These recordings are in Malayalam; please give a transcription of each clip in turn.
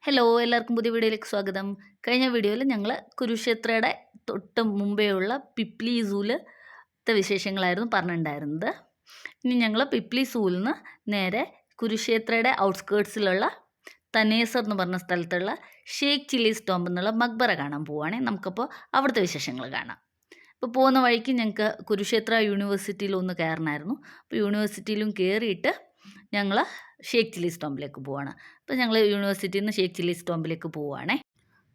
ഹലോ എല്ലാവർക്കും പുതിയ വീഡിയോയിലേക്ക് സ്വാഗതം. കഴിഞ്ഞ വീഡിയോയിൽ ഞങ്ങൾ കുരുക്ഷേത്രയുടെ തൊട്ട് മുമ്പേ ഉള്ള പിപ്ലി സൂലത്തെ വിശേഷങ്ങളായിരുന്നു പറഞ്ഞിട്ടുണ്ടായിരുന്നത്. ഇനി ഞങ്ങൾ പിപ്ലി സൂവിൽ നിന്ന് നേരെ കുരുക്ഷേത്രയുടെ ഔട്ട്സ്കേർട്സിലുള്ള തനേസർ എന്ന് പറഞ്ഞ സ്ഥലത്തുള്ള ഷേഖ് ചില്ലീസ് ടോംബ് എന്നുള്ള മക്ബറ കാണാൻ പോവുകയാണെങ്കിൽ നമുക്കപ്പോൾ അവിടുത്തെ വിശേഷങ്ങൾ കാണാം. അപ്പോൾ പോകുന്ന വഴിക്ക് ഞങ്ങൾക്ക് കുരുക്ഷേത്ര യൂണിവേഴ്സിറ്റിയിൽ ഒന്ന് കയറണമായിരുന്നു. അപ്പോൾ യൂണിവേഴ്സിറ്റിയിലും കയറിയിട്ട് ഞങ്ങൾ ഷേഖ് ചില്ലീസ് ടോംബിലേക്ക് പോവുകയാണ്. അപ്പോൾ ഞങ്ങൾ യൂണിവേഴ്സിറ്റിയിൽ നിന്ന് ഷേഖ് ചില്ലീസ് ടോംബിലേക്ക് പോവുകയാണേ.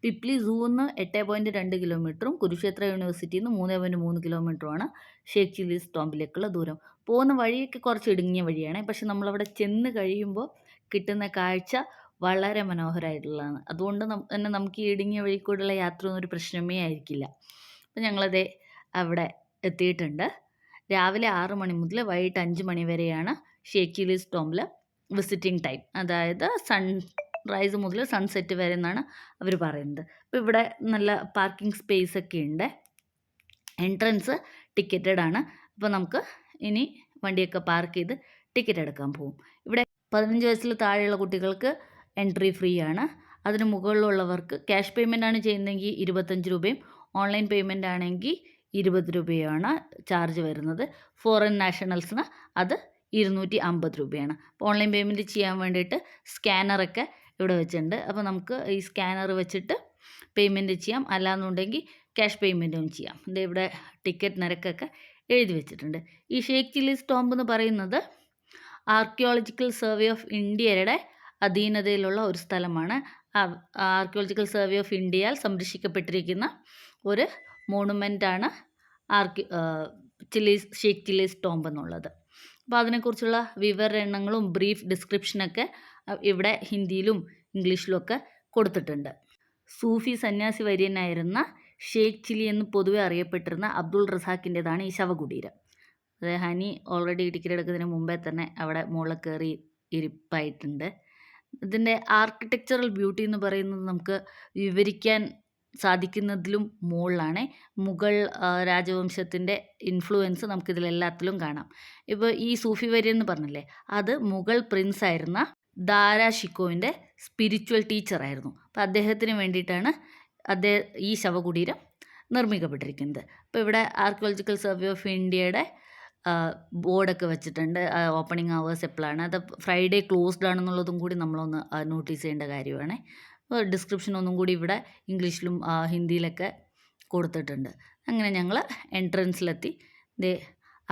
പിപ്ലി സൂവിൽ നിന്ന് 8.2 കിലോമീറ്ററും കുരുക്ഷേത്ര യൂണിവേഴ്സിറ്റിയിൽ നിന്ന് 3.3 കിലോമീറ്ററുമാണ് ഷേഖ് ചില്ലീസ് ടോംബിലേക്കുള്ള ദൂരം. പോകുന്ന വഴിയൊക്കെ കുറച്ച് ഇടുങ്ങിയ വഴിയാണ്. പക്ഷെ നമ്മളവിടെ ചെന്ന് കഴിയുമ്പോൾ കിട്ടുന്ന കാഴ്ച വളരെ മനോഹരമായിട്ടുള്ളതാണ്. അതുകൊണ്ട് തന്നെ നമുക്ക് ഈ ഇടുങ്ങിയ വഴി കൂടെയുള്ള യാത്ര ഒന്നും ഒരു പ്രശ്നമേ ആയിരിക്കില്ല. അപ്പോൾ ഞങ്ങളത് അവിടെ എത്തിയിട്ടുണ്ട്. രാവിലെ 6 മണി മുതൽ വൈകിട്ട് 5 മണി വരെയാണ് ഷേഖ് ചില്ലീസ് ടോംബിൽ വിസിറ്റിംഗ് ടൈം. അതായത് സൺറൈസ് മുതൽ സൺസെറ്റ് വരെ എന്നാണ് അവർ പറയുന്നത്. അപ്പോൾ ഇവിടെ നല്ല പാർക്കിംഗ് സ്പേസ് ഒക്കെ ഉണ്ട്. എൻട്രൻസ് ടിക്കറ്റഡ് ആണ്. അപ്പോൾ നമുക്ക് ഇനി വണ്ടിയൊക്കെ പാർക്ക് ചെയ്ത് ടിക്കറ്റ് എടുക്കാൻ പോകും. ഇവിടെ 15 വയസ്സിൽ താഴെയുള്ള കുട്ടികൾക്ക് എൻട്രി ഫ്രീ ആണ്. അതിന് മുകളിലുള്ളവർക്ക് ക്യാഷ് പേയ്മെൻ്റ് ആണ് ചെയ്യുന്നതെങ്കിൽ 25 രൂപയും ഓൺലൈൻ പേയ്മെൻ്റ് ആണെങ്കിൽ 20 രൂപയാണ് ചാർജ് വരുന്നത്. ഫോറിൻ നാഷണൽസിന് അത് 250 രൂപയാണ്. അപ്പോൾ ഓൺലൈൻ പേയ്മെൻറ്റ് ചെയ്യാൻ വേണ്ടിയിട്ട് സ്കാനറൊക്കെ ഇവിടെ വെച്ചിട്ടുണ്ട്. അപ്പോൾ നമുക്ക് ഈ സ്കാനർ വെച്ചിട്ട് പേയ്മെൻറ്റ് ചെയ്യാം. അല്ലാന്നുണ്ടെങ്കിൽ ക്യാഷ് പേയ്മെൻറ്റും ചെയ്യാം. ഇവിടെ ടിക്കറ്റ് നിരക്കൊക്കെ എഴുതി വെച്ചിട്ടുണ്ട്. ഈ ഷേഖ് ചില്ലീസ് ടോംബ് എന്ന് പറയുന്നത് ആർക്കിയോളജിക്കൽ സർവേ ഓഫ് ഇന്ത്യയുടെ അധീനതയിലുള്ള ഒരു സ്ഥലമാണ്. ആർക്കിയോളജിക്കൽ സർവേ ഓഫ് ഇന്ത്യയാൽ സംരക്ഷിക്കപ്പെട്ടിരിക്കുന്ന ഒരു മോണുമെൻ്റാണ് ഷേഖ് ചില്ലീസ് ടോംബ് എന്നുള്ളത്. അപ്പോൾ അതിനെക്കുറിച്ചുള്ള വിവരണങ്ങളും ബ്രീഫ് ഡിസ്ക്രിപ്ഷനൊക്കെ ഇവിടെ ഹിന്ദിയിലും ഇംഗ്ലീഷിലുമൊക്കെ കൊടുത്തിട്ടുണ്ട്. സൂഫി സന്യാസി വര്യനായിരുന്ന ഷേഖ് ചില്ലി എന്ന് പൊതുവെ അറിയപ്പെട്ടിരുന്ന അബ്ദുൾ റസാഖിൻ്റെതാണ് ഈ ശവകുടീരം. അതായത് ഹനി ഓൾറെഡി ടിക്കറ്റ് എടുക്കുന്നതിന് മുമ്പേ തന്നെ അവിടെ മുകളിൽ കയറി ഇരിപ്പായിട്ടുണ്ട്. ഇതിൻ്റെ ആർക്കിടെക്ചറൽ ബ്യൂട്ടി എന്ന് പറയുന്നത് നമുക്ക് വിവരിക്കാൻ സാധിക്കുന്നതിലും മുകളിലാണ്. മുഗൾ രാജവംശത്തിൻ്റെ ഇൻഫ്ലുവൻസ് നമുക്കിതിലെല്ലാത്തിലും കാണാം. ഇപ്പോൾ ഈ സൂഫി വര്യൻ എന്ന് പറഞ്ഞില്ലേ, അത് മുഗൾ പ്രിൻസ് ആയിരുന്ന ദാരാ ഷിക്കോവിൻ്റെ സ്പിരിച്വൽ ടീച്ചറായിരുന്നു. അപ്പോൾ അദ്ദേഹത്തിന് വേണ്ടിയിട്ടാണ് ഈ ശവകുടീരം നിർമ്മിക്കപ്പെട്ടിരിക്കുന്നത്. അപ്പോൾ ഇവിടെ ആർക്കിയോളജിക്കൽ സർവേ ഓഫ് ഇന്ത്യയുടെ ബോർഡൊക്കെ വെച്ചിട്ടുണ്ട്. ഓപ്പണിംഗ് അവേഴ്സ് എപ്പോഴാണ്, അത് ഫ്രൈഡേ ക്ലോസ്ഡ് ആണെന്നുള്ളതും കൂടി നമ്മളൊന്ന് നോട്ടീസ് ചെയ്യേണ്ട കാര്യമാണ്. ഡിസ്ക്രിപ്ഷൻ ഒന്നും കൂടി ഇവിടെ ഇംഗ്ലീഷിലും ഹിന്ദിയിലൊക്കെ കൊടുത്തിട്ടുണ്ട്. അങ്ങനെ ഞങ്ങൾ എൻട്രൻസിലെത്തി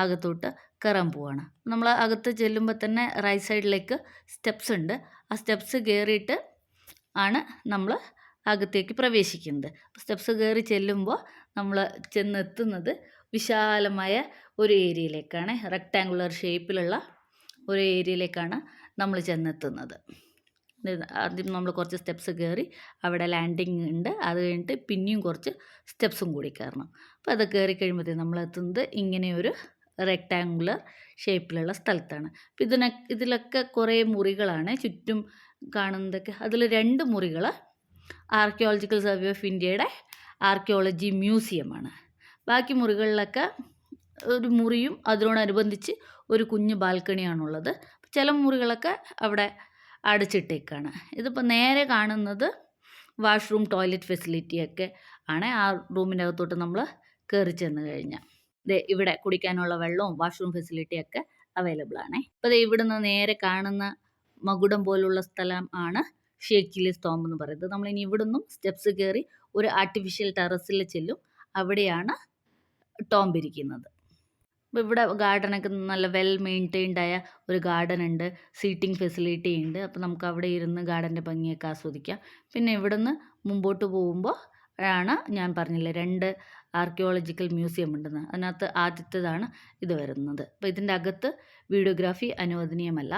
അകത്തോട്ട് കയറാൻ പോവാണ്. നമ്മൾ അകത്ത് ചെല്ലുമ്പോൾ തന്നെ റൈറ്റ് സൈഡിലേക്ക് സ്റ്റെപ്സ് ഉണ്ട്. ആ സ്റ്റെപ്സ് കയറിയിട്ട് ആണ് നമ്മൾ അകത്തേക്ക് പ്രവേശിക്കുന്നത്. സ്റ്റെപ്സ് കയറി ചെല്ലുമ്പോൾ നമ്മൾ ചെന്നെത്തുന്നത് വിശാലമായ ഒരു ഏരിയയിലേക്കാണ്. റെക്റ്റാങ്കുലർ ഷേപ്പിലുള്ള ഒരു ഏരിയയിലേക്കാണ് നമ്മൾ ചെന്നെത്തുന്നത്. ആദ്യം നമ്മൾ കുറച്ച് സ്റ്റെപ്സ് കയറി അവിടെ ലാൻഡിങ് ഉണ്ട്. അത് കഴിഞ്ഞിട്ട് പിന്നെയും കുറച്ച് സ്റ്റെപ്സും കൂടി കയറണം. അപ്പോൾ അത് കയറി കഴിയുമ്പോഴത്തേക്കും നമ്മൾ എത്തുന്നത് ഇങ്ങനെയൊരു റെക്റ്റാങ്കുലർ ഷേപ്പിലുള്ള സ്ഥലത്താണ്. അപ്പോൾ ഇതിലൊക്കെ കുറേ മുറികളാണ് ചുറ്റും കാണുന്നതൊക്കെ. അതിൽ 2 മുറികൾ ആർക്കിയോളജിക്കൽ സർവേ ഓഫ് ഇന്ത്യയുടെ ആർക്കിയോളജി മ്യൂസിയമാണ്. ബാക്കി മുറികളിലൊക്കെ ഒരു മുറിയും അതിനോടനുബന്ധിച്ച് ഒരു കുഞ്ഞു ബാൽക്കണിയാണുള്ളത്. ചില മുറികളൊക്കെ അവിടെ അടച്ചിട്ടേക്കാണ്. ഇതിപ്പോൾ നേരെ കാണുന്നത് വാഷ്റൂം ടോയ്ലറ്റ് ഫെസിലിറ്റിയൊക്കെ ആണ്. ആ റൂമിൻ്റെ അകത്തോട്ട് നമ്മൾ കയറി ചെന്ന് കഴിഞ്ഞാൽ ഇവിടെ കുടിക്കാനുള്ള വെള്ളവും വാഷ്റൂം ഫെസിലിറ്റിയൊക്കെ അവൈലബിൾ ആണ്. അപ്പോൾ ഇവിടെ നിന്ന് നേരെ കാണുന്ന മകുടം പോലുള്ള സ്ഥലം ആണ് ഷേഖ് ചില്ലീസ് ടോംബ് എന്ന് പറയുന്നത്. നമ്മളിനി ഇവിടെ നിന്നും സ്റ്റെപ്സ് കയറി ഒരു ആർട്ടിഫിഷ്യൽ ടെറസിൽ ചെല്ലും. അവിടെയാണ് ടോംബ് ഇരിക്കുന്നത്. അപ്പോൾ ഇവിടെ ഗാർഡനൊക്കെ നല്ല വെൽ മെയിൻറ്റെയിൻഡ് ആയ ഒരു ഗാർഡൻ ഉണ്ട്. സീറ്റിംഗ് ഫെസിലിറ്റി ഉണ്ട്. അപ്പോൾ നമുക്ക് അവിടെ ഇരുന്ന് ഗാർഡൻ്റെ ഭംഗിയൊക്കെ ആസ്വദിക്കാം. പിന്നെ ഇവിടെ നിന്ന് മുമ്പോട്ട് പോകുമ്പോൾ ആണ് ഞാൻ പറഞ്ഞില്ലേ 2 ആർക്കിയോളജിക്കൽ മ്യൂസിയം ഉണ്ടെന്ന്. അതിനകത്ത് ആദ്യത്തേതാണ് ഇത് വരുന്നത്. അപ്പോൾ ഇതിൻ്റെ അകത്ത് വീഡിയോഗ്രാഫി അനുവദനീയമല്ല.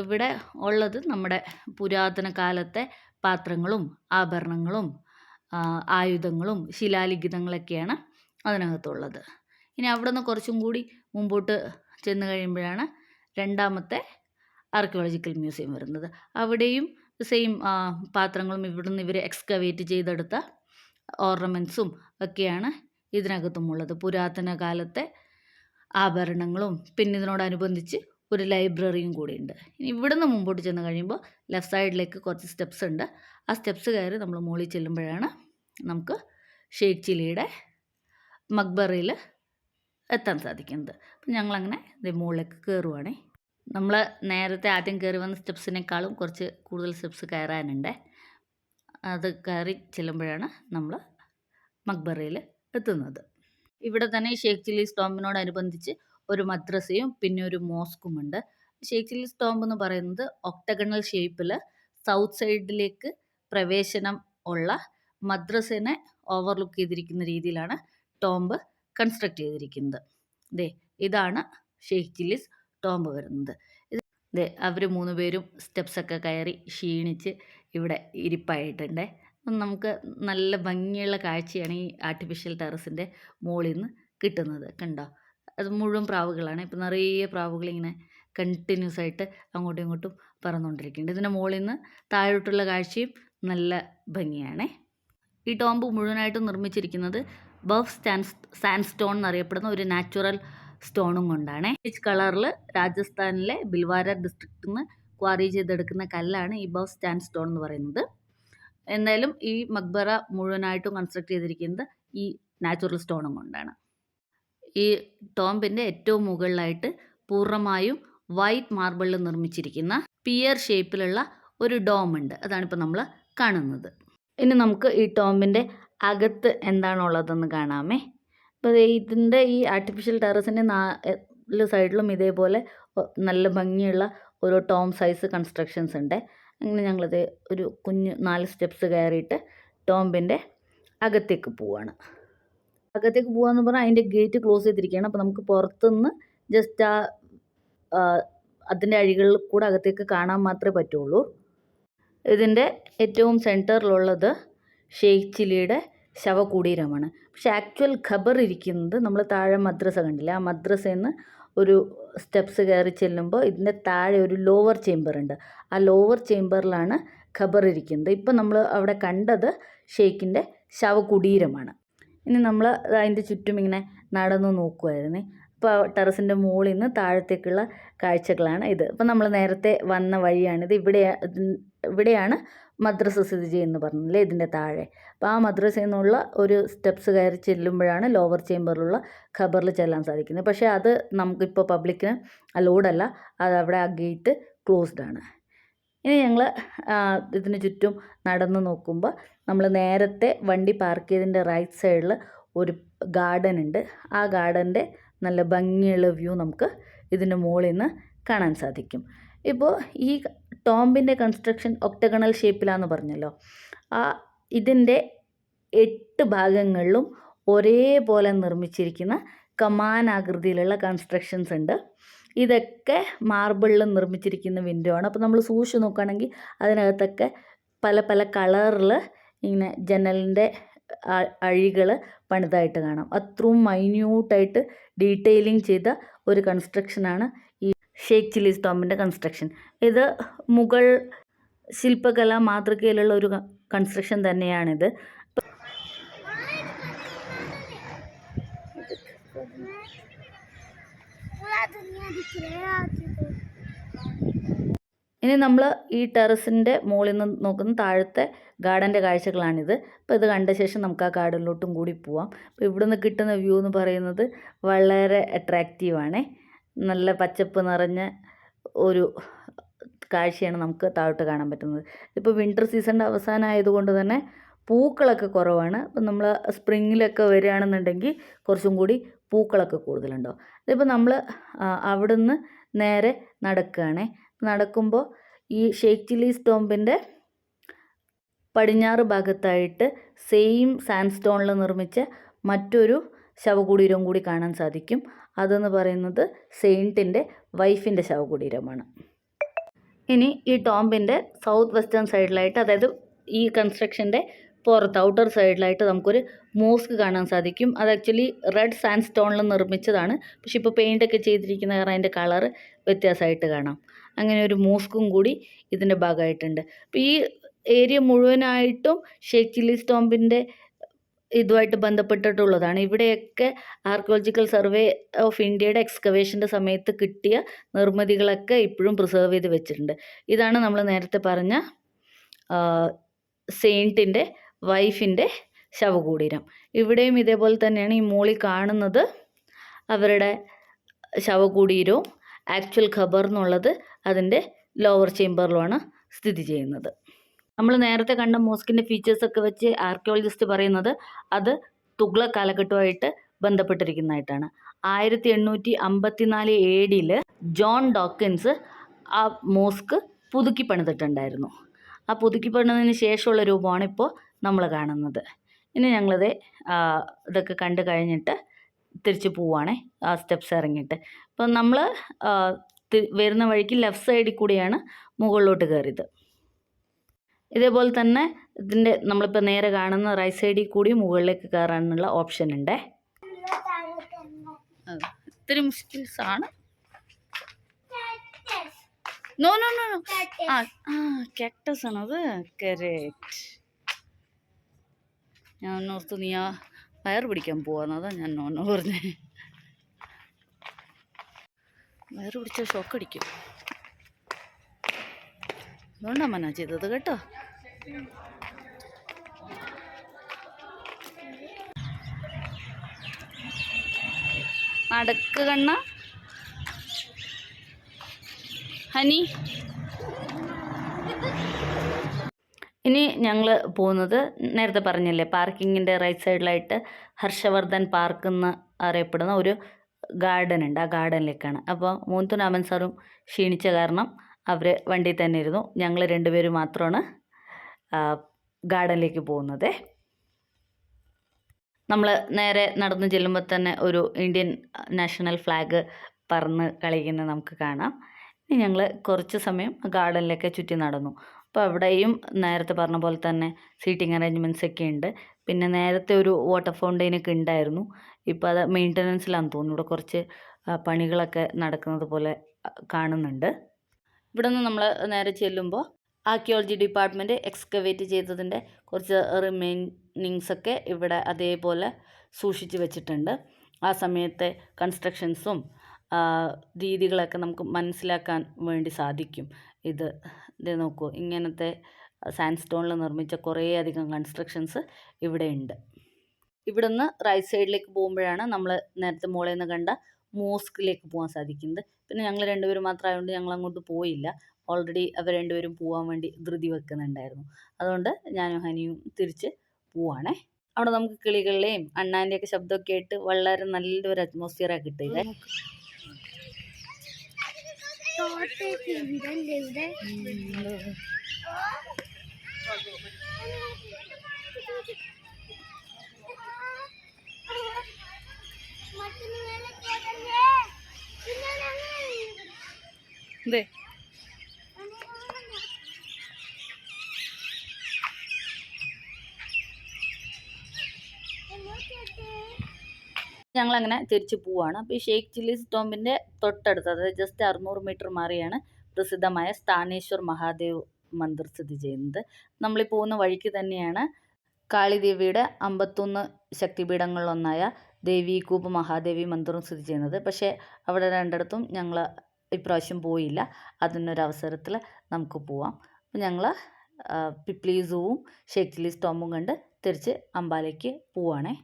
ഇവിടെ ഉള്ളത് നമ്മുടെ പുരാതന കാലത്തെ പാത്രങ്ങളും ആഭരണങ്ങളും ആയുധങ്ങളും ശിലാലിഖിതങ്ങളൊക്കെയാണ് അതിനകത്തുള്ളത്. ഇനി അവിടെ നിന്ന് കുറച്ചും കൂടി മുമ്പോട്ട് ചെന്ന് കഴിയുമ്പോഴാണ് 2ാമത്തെ ആർക്കിയോളജിക്കൽ മ്യൂസിയം വരുന്നത്. അവിടെയും സെയിം പാത്രങ്ങളും ഇവിടുന്ന് ഇവർ എക്സ്കവേറ്റ് ചെയ്തെടുത്ത ഓർണമെൻറ്റ്സും ഒക്കെയാണ് ഇതിനകത്തുമുള്ളത്. പുരാതന കാലത്തെ ആഭരണങ്ങളും പിന്നെ ഇതിനോടനുബന്ധിച്ച് ഒരു ലൈബ്രറിയും കൂടിയുണ്ട്. ഇനി ഇവിടുന്ന് മുമ്പോട്ട് ചെന്ന് കഴിയുമ്പോൾ ലെഫ്റ്റ് സൈഡിലേക്ക് കുറച്ച് സ്റ്റെപ്സ് ഉണ്ട്. ആ സ്റ്റെപ്സ് കയറി നമ്മൾ മുകളിൽ ചെല്ലുമ്പോഴാണ് നമുക്ക് ഷെയ്ഖ് ചിലിയുടെ മക്ബറയിൽ എത്താൻ സാധിക്കുന്നത്. അപ്പം ഞങ്ങളങ്ങനെ മുകളിലേക്ക് കയറുവാണേ. നമ്മൾ നേരത്തെ ആദ്യം കയറി വന്ന സ്റ്റെപ്സിനേക്കാളും കുറച്ച് കൂടുതൽ സ്റ്റെപ്സ് കയറാനുണ്ട്. അത് കയറി ചെല്ലുമ്പോഴാണ് നമ്മൾ മക്ബറയിൽ എത്തുന്നത്. ഇവിടെ തന്നെ ഷെയ്ഖ് ചില്ലീസ് ടോംബിനോടനുബന്ധിച്ച് ഒരു മദ്രസയും പിന്നെ ഒരു മോസ്കുമുണ്ട്. ഷെയ്ഖ് ചില്ലീസ് ടോംബ് എന്ന് പറയുന്നത് ഒക്ടഗണൽ ഷേപ്പിൽ സൗത്ത് സൈഡിലേക്ക് പ്രവേശനം ഉള്ള മദ്രസനെ ഓവർലുക്ക് ചെയ്തിരിക്കുന്ന രീതിയിലാണ് ടോംബ് കൺസ്ട്രക്ട് ചെയ്തിരിക്കുന്നത്. ഇതാണ് ഷെയ്ഖ് ചില്ലീസ് ടോംബ് വരുന്നത്. അവർ 3 പേരും സ്റ്റെപ്സൊക്കെ കയറി ക്ഷീണിച്ച് ഇവിടെ ഇരിപ്പായിട്ടുണ്ട്. നമുക്ക് നല്ല ഭംഗിയുള്ള കാഴ്ചയാണ് ഈ ആർട്ടിഫിഷ്യൽ ടെറസിൻ്റെ മുകളിൽ നിന്ന് കിട്ടുന്നത്. കണ്ടോ, അത് മുഴുവൻ പ്രാവുകളാണ്. ഇപ്പം നിറയെ പ്രാവുകളിങ്ങനെ കണ്ടിന്യൂസ് ആയിട്ട് അങ്ങോട്ടും ഇങ്ങോട്ടും പറന്നുകൊണ്ടിരിക്കുന്നുണ്ട്. ഇതിൻ്റെ മുകളിൽ നിന്ന് താഴോട്ടുള്ള കാഴ്ചയും നല്ല ഭംഗിയാണ്. ഈ ടോംബ് മുഴുവനായിട്ടും നിർമ്മിച്ചിരിക്കുന്നത് ബഫ് സാൻഡ്സ്റ്റോൺ എന്നറിയപ്പെടുന്ന ഒരു നാച്ചുറൽ സ്റ്റോണും കൊണ്ടാണ്. പീച്ച് കളറിൽ രാജസ്ഥാനിലെ ബിൽവാര ഡിസ്ട്രിക്റ്റിൽ നിന്ന് ക്വാറി ചെയ്തെടുക്കുന്ന കല്ലാണ് ഈ ബഫ് സാൻഡ്സ്റ്റോൺ എന്ന് പറയുന്നത്. എന്തായാലും ഈ മക്ബറ മുഴുവനായിട്ടും കൺസ്ട്രക്ട് ചെയ്തിരിക്കുന്നത് ഈ നാച്ചുറൽ സ്റ്റോണും കൊണ്ടാണ്. ഈ ടോംബിൻ്റെ ഏറ്റവും മുകളിലായിട്ട് പൂർണ്ണമായും വൈറ്റ് മാർബിളിൽ നിർമ്മിച്ചിരിക്കുന്ന പിയർ ഷേപ്പിലുള്ള ഒരു ഡോം ഉണ്ട്. അതാണിപ്പോൾ നമ്മൾ കാണുന്നത്. ഇനി നമുക്ക് ഈ ടോംബിൻ്റെ അകത്ത് എന്താണുള്ളതെന്ന് കാണാമേ. അപ്പോൾ ഇതിൻ്റെ ഈ ആർട്ടിഫിഷ്യൽ ടെറസിൻ്റെ 4 സൈഡിലും ഇതേപോലെ നല്ല ഭംഗിയുള്ള ഓരോ ടോം സൈസ് കൺസ്ട്രക്ഷൻസ് ഉണ്ട്. അങ്ങനെ ഞങ്ങളിത് ഒരു കുഞ്ഞ് 4 സ്റ്റെപ്സ് കയറിയിട്ട് ടോംബിൻ്റെ അകത്തേക്ക് പോവുകയാണ്. അകത്തേക്ക് പോകാമെന്ന് പറഞ്ഞാൽ അതിൻ്റെ ഗേറ്റ് ക്ലോസ് ചെയ്തിരിക്കുകയാണ്. അപ്പോൾ നമുക്ക് പുറത്തുനിന്ന് ജസ്റ്റ് അതിൻ്റെ അഴികളിൽ കൂടെ അകത്തേക്ക് കാണാൻ മാത്രമേ പറ്റുള്ളൂ. ഇതിൻ്റെ ഏറ്റവും സെൻറ്ററിലുള്ളത് ഷെയ്ഖ് ചിലിയുടെ ശവകുടീരമാണ്. പക്ഷേ ആക്ച്വൽ ഖബർ ഇരിക്കുന്നത് നമ്മൾ താഴെ മദ്രസ കണ്ടില്ലേ, ആ മദ്രസയിൽ നിന്ന് ഒരു സ്റ്റെപ്സ് കയറി ചെല്ലുമ്പോൾ ഇതിൻ്റെ താഴെ ഒരു ലോവർ ചേംബർ ഉണ്ട്. ആ ലോവർ ചേംബറിലാണ് ഖബർ ഇരിക്കുന്നത്. ഇപ്പം നമ്മൾ അവിടെ കണ്ടത് ഷെയ്ഖിൻ്റെ ശവകുടീരമാണ്. ഇനി നമ്മൾ അതിൻ്റെ ചുറ്റും ഇങ്ങനെ നടന്നു നോക്കുമായിരുന്നേ. അപ്പോൾ ടെറസിൻ്റെ മുകളിൽ നിന്ന് താഴത്തേക്കുള്ള കാഴ്ചകളാണ് ഇത്. അപ്പോൾ നമ്മൾ നേരത്തെ വന്ന വഴിയാണിത്. ഇവിടെയാണ് മദ്രസ സ്ഥിതി ചെയ്യുന്നത് പറഞ്ഞില്ലേ, ഇതിൻ്റെ താഴെ. അപ്പോൾ ആ മദ്രസയിൽ നിന്നുള്ള ഒരു സ്റ്റെപ്സ് കയറി ചെല്ലുമ്പോഴാണ് ലോവർ ചേംബറിലുള്ള ഖബറിൽ ചെല്ലാൻ സാധിക്കുന്നത്. പക്ഷേ അത് നമുക്കിപ്പോൾ പബ്ലിക്കിന് അലൗഡല്ല. അതവിടെ ആ ഗേറ്റ് ക്ലോസ്ഡ് ആണ്. ഇനി ഞങ്ങൾ ഇതിന് ചുറ്റും നടന്നു നോക്കുമ്പോൾ നമ്മൾ നേരത്തെ വണ്ടി പാർക്ക് ചെയ്തതിൻ്റെ റൈറ്റ് സൈഡിൽ ഒരു ഗാർഡൻ ഉണ്ട്. ആ ഗാർഡൻ്റെ നല്ല ഭംഗിയുള്ള വ്യൂ നമുക്ക് ഇതിൻ്റെ മുകളിൽ നിന്ന് കാണാൻ സാധിക്കും. ഇപ്പോൾ ഈ ടോംബിൻ്റെ കൺസ്ട്രക്ഷൻ ഒക്ടഗണൽ ഷേപ്പിലാണെന്ന് പറഞ്ഞല്ലോ. ഇതിൻ്റെ 8 ഭാഗങ്ങളിലും ഒരേപോലെ നിർമ്മിച്ചിരിക്കുന്ന കമാനാകൃതിയിലുള്ള കൺസ്ട്രക്ഷൻസ് ഉണ്ട്. ഇതൊക്കെ മാർബിളിൽ നിർമ്മിച്ചിരിക്കുന്ന വിൻഡോ ആണ്. അപ്പോൾ നമ്മൾ സൂക്ഷിച്ച് നോക്കുകയാണെങ്കിൽ അതിനകത്തൊക്കെ പല പല കളറിൽ ഇങ്ങനെ ജനലിൻ്റെ അഴികൾ പണിതായിട്ട് കാണാം. അത്രയും മൈന്യൂട്ടായിട്ട് ഡീറ്റെയിലിംഗ് ചെയ്ത ഒരു കൺസ്ട്രക്ഷനാണ് ഈ ഷെയ്ഖ് ചില്ലീസ് ടോംബിൻ്റെ കൺസ്ട്രക്ഷൻ. ഇത് മുഗൾ ശില്പകലാ മാതൃകയിലുള്ള ഒരു കൺസ്ട്രക്ഷൻ തന്നെയാണിത്. ഇനി നമ്മൾ ഈ ടെറസിൻ്റെ മുകളിൽ നിന്ന് നോക്കുന്ന താഴത്തെ ഗാർഡൻ്റെ കാഴ്ചകളാണിത്. അപ്പോൾ ഇത് കണ്ട ശേഷം നമുക്ക് ആ ഗാർഡനിലോട്ടും കൂടി പോവാം. അപ്പോൾ ഇവിടെ നിന്ന് കിട്ടുന്ന വ്യൂ എന്ന് പറയുന്നത് വളരെ അട്രാക്റ്റീവാണ്. നല്ല പച്ചപ്പ് നിറഞ്ഞ ഒരു കാഴ്ചയാണ് നമുക്ക് താഴോട്ട് കാണാൻ പറ്റുന്നത്. ഇപ്പോൾ വിൻ്റർ സീസണിൻ്റെ അവസാനമായതുകൊണ്ട് തന്നെ പൂക്കളൊക്കെ കുറവാണ്. അപ്പം നമ്മൾ സ്പ്രിങ്ങിലൊക്കെ വരികയാണെന്നുണ്ടെങ്കിൽ കുറച്ചും കൂടി പൂക്കളൊക്കെ കൂടുതലുണ്ടാവും. ഇതിപ്പോൾ നമ്മൾ അവിടുന്ന് നേരെ നടക്കുകയാണ്. നടക്കുമ്പോൾ ഈ ഷെയ്ഖ് ചില്ലീസ് ടോംബിൻ്റെ പടിഞ്ഞാറ് ഭാഗത്തായിട്ട് സെയിം സാൻഡ്സ്റ്റോണിൽ നിർമ്മിച്ച മറ്റൊരു ശവകുടീരം കൂടി കാണാൻ സാധിക്കും. അതെന്ന് പറയുന്നത് സെയിൻറ്റിൻ്റെ വൈഫിൻ്റെ ശവകുടീരമാണ്. ഇനി ഈ ടോംബിൻ്റെ സൗത്ത് വെസ്റ്റേൺ സൈഡിലായിട്ട്, അതായത് ഈ കൺസ്ട്രക്ഷൻ്റെ പുറത്ത് ഔട്ടർ സൈഡിലായിട്ട് നമുക്കൊരു മോസ്ക് കാണാൻ സാധിക്കും. അത് ആക്ച്വലി റെഡ് സാൻഡ്സ്റ്റോണിൽ നിർമ്മിച്ചതാണ്. പക്ഷെ ഇപ്പോൾ പെയിൻ്റൊക്കെ ചെയ്തിരിക്കുന്ന കാരണം അതിൻ്റെ കളറ് വ്യത്യാസമായിട്ട് കാണാം. അങ്ങനെ ഒരു മോസ്കും കൂടി ഇതിൻ്റെ ഭാഗമായിട്ടുണ്ട്. അപ്പോൾ ഈ ഏരിയ മുഴുവനായിട്ടും ഷെയ്ഖ് ചില്ലീസ് ടോംബിൻ്റെ ഇതുമായിട്ട് ബന്ധപ്പെട്ടിട്ടുള്ളതാണ്. ഇവിടെയൊക്കെ ആർക്കിയോളജിക്കൽ സർവേ ഓഫ് ഇന്ത്യയുടെ എക്സ്കവേഷൻ്റെ സമയത്ത് കിട്ടിയ നിർമ്മിതികളൊക്കെ ഇപ്പോഴും പ്രിസർവ് ചെയ്ത് വെച്ചിട്ടുണ്ട്. ഇതാണ് നമ്മൾ നേരത്തെ പറഞ്ഞ സെയിൻറ്റിൻ്റെ വൈഫിൻ്റെ ശവകുടീരം. ഇവിടെയും ഇതേപോലെ തന്നെയാണ്. ഈ മോളിൽ കാണുന്നത് അവരുടെ ശവകുടീരവും ആക്ച്വൽ ഖബർ എന്നുള്ളത് അതിൻ്റെ ലോവർ ചേംബറിലുമാണ് സ്ഥിതി ചെയ്യുന്നത്. നമ്മൾ നേരത്തെ കണ്ട മോസ്കിൻ്റെ ഫീച്ചേഴ്സൊക്കെ വെച്ച് ആർക്കിയോളജിസ്റ്റ് പറയുന്നത് അത് തുഗ്ലക് കാലഘട്ടമായിട്ട് ബന്ധപ്പെട്ടിരിക്കുന്നതായിട്ടാണ്. 1854 AD ജോൺ ഡോക്കിൻസ് ആ മോസ്ക് പുതുക്കി പണിതിട്ടുണ്ടായിരുന്നു. ആ പുതുക്കി പണിതതിന് ശേഷമുള്ള രൂപമാണ് ഇപ്പോൾ നമ്മൾ കാണുന്നത്. ഇനി ഞങ്ങളിത് ഇതൊക്കെ കണ്ടു കഴിഞ്ഞിട്ട് തിരിച്ച് പോവുകയാണേ, ആ സ്റ്റെപ്സ് ഇറങ്ങിയിട്ട്. അപ്പം നമ്മൾ വരുന്ന വഴിക്ക് ലെഫ്റ്റ് സൈഡിൽ കൂടിയാണ് മുകളിലോട്ട് കയറിയത്. ഇതേപോലെ തന്നെ ഇതിൻ്റെ നമ്മളിപ്പോൾ നേരെ കാണുന്ന റൈറ്റ് സൈഡിൽ കൂടി മുകളിലേക്ക് കയറാനുള്ള ഓപ്ഷൻ ഉണ്ട്. ഇത്തിരി മുഷ്കിൽസാണ്. നോ നോ നോ കാക്ടസ് ആണത്. കറക്റ്റ്. ഞാൻ ഓർത്തു നീ ആ വയർ പിടിക്കാൻ പോവാന്നതാ ഞാൻ നോനോ പറഞ്ഞേ. വയർ പിടിച്ചാൽ ഷോക്ക് അടിക്കും. അതുകൊണ്ടാണ് മന ചെയ്തത് കേട്ടോ. നടക്ക് കണ്ണ ഹനി. ഇനി ഞങ്ങൾ പോകുന്നത് നേരത്തെ പറഞ്ഞില്ലേ, പാർക്കിങ്ങിൻ്റെ റൈറ്റ് സൈഡിലായിട്ട് ഹർഷവർദ്ധൻ പാർക്ക് എന്ന് അറിയപ്പെടുന്ന ഒരു ഗാർഡൻ ഉണ്ട്. ആ ഗാർഡനിലേക്കാണ്. അപ്പോൾ മൂത്തും രാമൻ സാറും ക്ഷീണിച്ച കാരണം അവർ വണ്ടിയിൽ തന്നെ ഇരുന്നു. ഞങ്ങൾ രണ്ടുപേരും മാത്രമാണ് ഗാർഡനിലേക്ക് പോകുന്നത്. നമ്മൾ നേരെ നടന്ന് ചെല്ലുമ്പോൾ തന്നെ ഒരു ഇന്ത്യൻ നാഷണൽ ഫ്ലാഗ് പറന്ന് കളിക്കുന്നത് നമുക്ക് കാണാം. ഇനി ഞങ്ങൾ കുറച്ച് സമയം ഗാർഡനിലൊക്കെ ചുറ്റി നടന്നു. അപ്പോൾ അവിടെയും നേരത്തെ പറഞ്ഞ പോലെ തന്നെ സീറ്റിംഗ് അറേഞ്ച്മെൻറ്റ്സ് ഒക്കെ ഉണ്ട്. പിന്നെ നേരത്തെ ഒരു വാട്ടർ ഫൗണ്ടെയിനൊക്കെ ഉണ്ടായിരുന്നു. ഇപ്പോൾ അത് മെയിൻ്റനൻസിലാണെന്ന് തോന്നുന്നു. ഇവിടെ കുറച്ച് പണികളൊക്കെ നടക്കുന്നത് പോലെ കാണുന്നുണ്ട്. ഇവിടെ നിന്ന് നമ്മൾ നേരെ ചെല്ലുമ്പോൾ ആർക്കിയോളജി ഡിപ്പാർട്ട്മെൻറ്റ് എക്സ്കവേറ്റ് ചെയ്തതിൻ്റെ കുറച്ച് റിമൈനിങ്സൊക്കെ ഇവിടെ അതേപോലെ സൂക്ഷിച്ച് വെച്ചിട്ടുണ്ട്. ആ സമയത്തെ കൺസ്ട്രക്ഷൻസും രീതികളൊക്കെ നമുക്ക് മനസ്സിലാക്കാൻ വേണ്ടി സാധിക്കും. ഇത് നോക്കൂ, ഇങ്ങനത്തെ സാൻഡ് സ്റ്റോണിൽ നിർമ്മിച്ച കുറേയധികം കൺസ്ട്രക്ഷൻസ് ഇവിടെ ഉണ്ട്. ഇവിടുന്ന് റൈറ്റ് സൈഡിലേക്ക് പോകുമ്പോഴാണ് നമ്മൾ നേരത്തെ മുകളിൽ നിന്ന് കണ്ട മോസ്കിലേക്ക് പോകാൻ സാധിക്കുന്നത്. പിന്നെ ഞങ്ങൾ രണ്ടുപേരും മാത്രമായതുകൊണ്ട് ഞങ്ങൾ അങ്ങോട്ട് പോയില്ല. ഓൾറെഡി അവർ രണ്ടുപേരും പോകാൻ വേണ്ടി ധൃതി വെക്കുന്നുണ്ടായിരുന്നു. അതുകൊണ്ട് ഞാനും ഹനിയും തിരിച്ച് പോവാണേ. അവിടെ നമുക്ക് കിളികളുടെയും അണ്ണാൻ്റെയൊക്കെ ശബ്ദമൊക്കെ ആയിട്ട് വളരെ നല്ലൊരു അറ്റ്മോസ്ഫിയറാണ് കിട്ടിയത്. ഞങ്ങളങ്ങനെ തിരിച്ചു പോവാണ്. അപ്പോൾ ഈ ഷെയ്ഖ് ചില്ലീസ് ടോംബിൻ്റെ തൊട്ടടുത്ത്, അതായത് ജസ്റ്റ് 600 മീറ്റർ മാറിയാണ് പ്രസിദ്ധമായ സ്ഥാനേശ്വർ മഹാദേവ് മന്ദിർ സ്ഥിതി ചെയ്യുന്നത്. നമ്മളീ പോകുന്ന വഴിക്ക് തന്നെയാണ് കാളിദേവിയുടെ 51 ശക്തിപീഠങ്ങളിലൊന്നായ ദേവീകൂപ് മഹാദേവി മന്ദിറും സ്ഥിതി ചെയ്യുന്നത്. പക്ഷേ അവിടെ രണ്ടിടത്തും ഞങ്ങൾ ഇപ്രാവശ്യം പോയില്ല. അതിനൊരവസരത്തിൽ നമുക്ക് പോവാം. അപ്പോൾ ഞങ്ങൾ പിപ്ലി സൂവും ഷെയ്ഖ് ചില്ലീസ് ടോംബും കണ്ട് തിരിച്ച് അംബാലയ്ക്ക് പോവാണേ.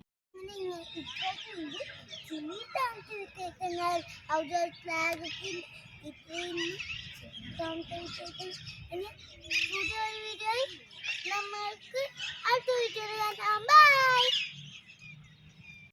നമ്മൾക്ക് അടുത്ത വീഡിയോ കാണാം.